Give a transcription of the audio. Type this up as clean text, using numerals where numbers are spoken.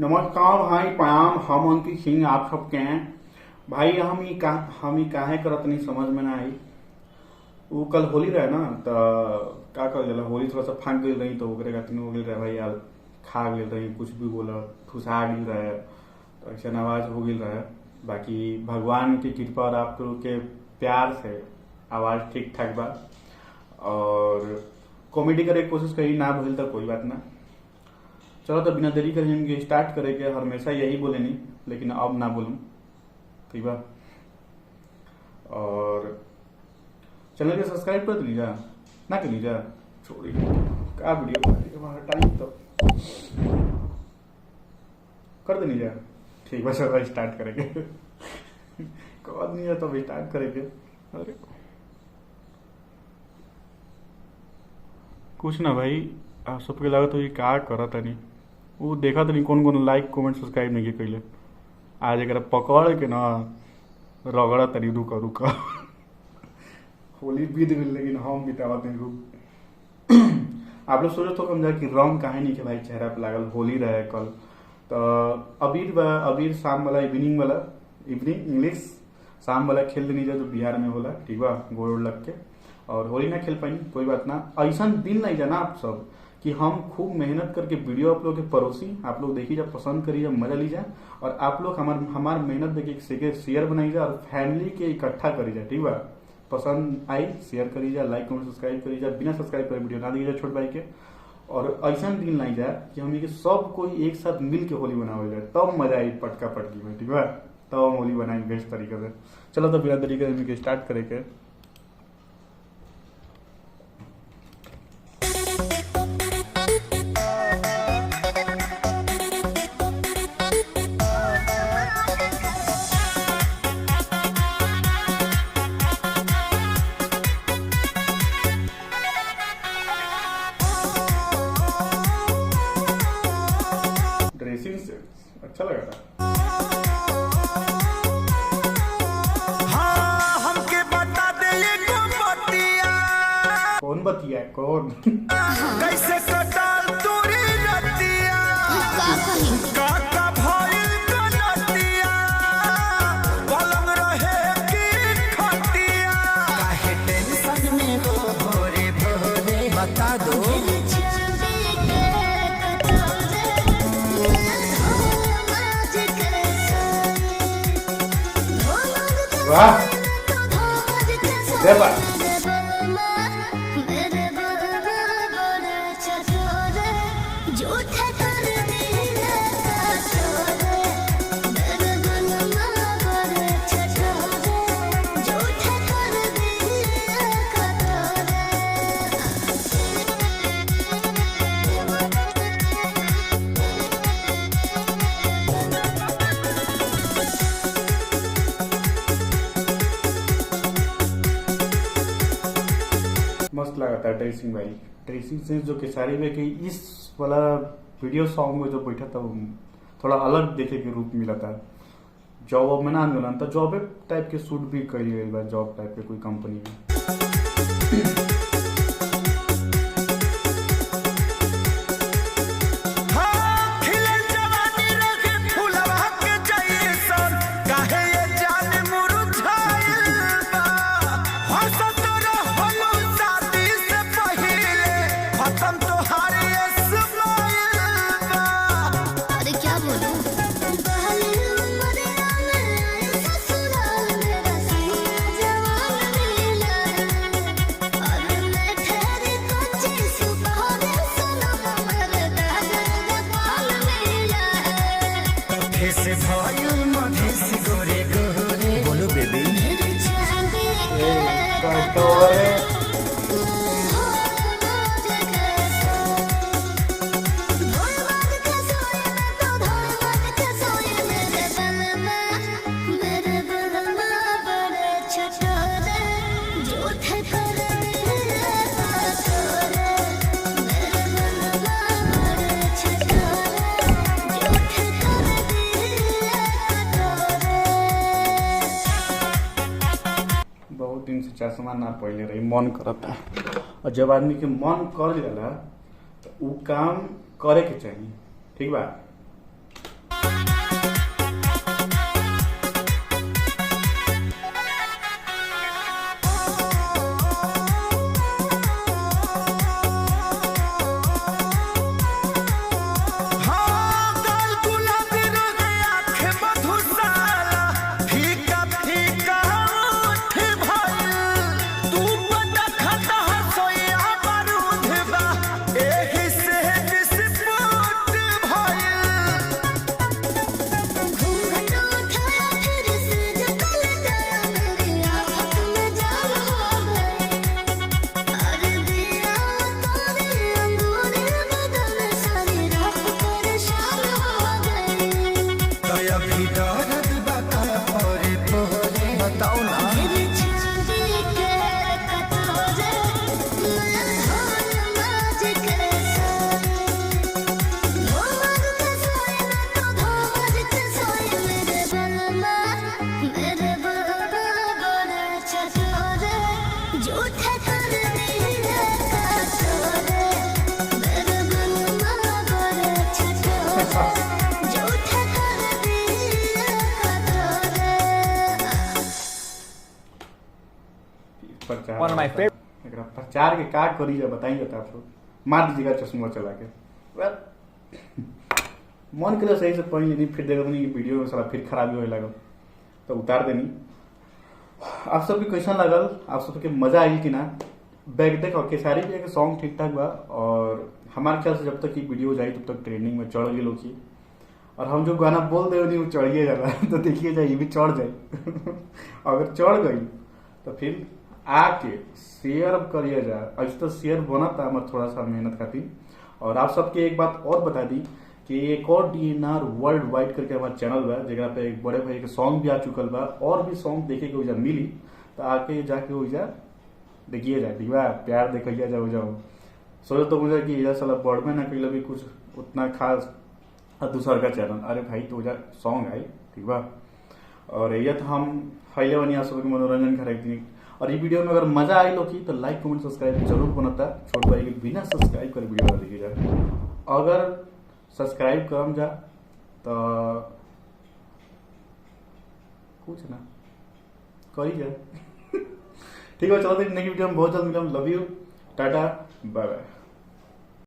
नमस्कार भाई, प्रणाम। हम अंकित सिंह आप सबके हैं भाई। हम ही काहे करत नहीं समझ में ना आई। वो कल होली रहे ना, तो का कर जाला, होली थोड़ा सा फाँक गई रही तो ओकरे खातिर हो गई रहे भाई यार। खा गई रही, कुछ भी बोला, ठुसा गई रहे तो ऐसा आवाज हो गई रहे। बाकी भगवान की कृपा और आप लोग के प्यार से आवाज ठीक ठाक बा। और कॉमेडी करे के कोशिश करी, ना भइल तो कोई बात ना। चलो तो बिना देरी करे हम स्टार्ट करेंगे। हमेशा यही बोले नहीं, लेकिन अब ना बोलूं, ठीक बा। और चैनल के सब्सक्राइब कर लीजिए ना, कर लीजिए। छोड़ी का वीडियो हमारा टाइम तो कर दे लीजिए। ठीक बा, चलो स्टार्ट करेंगे। कौन नहीं है तो स्टार्ट करेंगे। अरे कुछ ना भाई, आप सबके लगा तो ये का करत नहीं। वो देखा तो नहीं कौन कौन लाइक कमेंट सब्सक्राइब नहीं कैले। आज एक पकड़ के ना रगड़ा तरी, रुका रुका। होली बीत गई लेकिन हम बितावत नहीं रुक। आप लोग सोचो तो कम जाए कि रंग काहे नहीं के भाई चेहरा पे लागल। होली रहे कल तो अबीर शाम वाला इवनिंग इंग्लिश शाम वाला खेल देनी जाए जो बिहार में होला, ठीक बा, गोड़ लग के। और होली ना खेल पाई, कोई बात ना। ऐसा दिन नहीं जाना आप सब कि हम खूब मेहनत करके वीडियो आप लोग के परोसी, आप लोग देखी जाए, पसंद करी जाए, मजा ली जाए। और आप लोग हमार मेहनत देखिए शेयर बनाई जाए और फैमिली के इकट्ठा करी जाए, ठीक बा। पसंद आई शेयर करी जाए, लाइक कमेंट सब्सक्राइब करी जाए। बिना सब्सक्राइब करे वीडियो ना देखी जाए छोट भाई के। और ऐसा दिन नहीं जाए कि हम के सब कोई एक साथ मिल के होली बनावल जाए, तब मजा आई पटका पटकी में, ठीक बा। तब हम होली बनाई बेस्ट तरीके से। चलो तो बिना तरीके से स्टार्ट करे के। ड्रेसिंग से अच्छा लगा था। हाँ, हमके बता दे ये बतिया। कौन बतिया कौन? कैसे कटाल तोरी रतिया, काका भइल कनतिया, पलंग रहे की खटिया। काहे टेंशन में हो भोरे भोरे बता दो। वाह देवा मस्त लगा था ड्रेसिंग भाई। ड्रेसिंग सेंस जो केसारी में कि इस वाला वीडियो सॉन्ग में जो बैठा था थोड़ा अलग देखे के रूप मिला था। जॉब में ना मिला था, जॉब टाइप के सूट भी कर गई बा, जॉब टाइप के कोई कंपनी में। गोरे गोरे बोलो बेबी। दिन से चश्मा ना पहले रही, मन करता। और जब आदमी के मन कर जाला तो उ काम करे के चाहिए, ठीक बा। प्रचार One of my favorite- एकरा प्रचार के का करी जा बताइए तो आप लोग मार दीजिएगा चश्मा चला के well, मन के लिए सही से पढ़ लेनी फिर देखो नहीं वीडियो में साला फिर खराबी होने लगा तो उतार देनी। आप सबके कैसा लगल, आप सबके मजा आई कि ना। बैग देखो केसारी भी एक सॉन्ग ठीक ठाक बा और हमारे ख्याल से जब तक ये वीडियो जाए तब तक ट्रेंडिंग में चढ़ गई लोग और हम जो गाना बोल दे नहीं वो चढ़िए जाला तो देखिए जाए ये भी चढ़ जाए अगर चढ़ गई तो फिर आके शेयर करिए जा। ऐसे तो शेयर बना था हमारे थोड़ा सा मेहनत खातिर। और आप सबके एक बात और बता दी कि एक और DNR वर्ल्ड वाइड करके हमारा चैनल बा जगह पे एक बड़े भाई के सॉन्ग भी आ चुकल बा और भी सॉन्ग देखे के वजह मिली तो आके जाके वजह देखिए जाए ठीक बा प्यार देखिए जाओ जाओ सोचो तो मुझे कि इधर साला बढ़ में ना कहीं भी कुछ उतना खास दूसरा का चैनल अरे भाई तो वजह सॉन्ग आई ठीक बा। और ये तो हम फैले बनी आप सबके मनोरंजन खरीदनी और ये वीडियो में अगर मजा आई लोग की तो लाइक कमेंट सब्सक्राइब जरूर बनता छोट भाई के बिना सब्सक्राइब कर वीडियो देखिए जाए। अगर सब्सक्राइब करम जा तो कुछ ना करी जाए ठीक है। चलो नेक्स्ट वीडियो में बहुत जल्द मिलम। Love you tata bye by.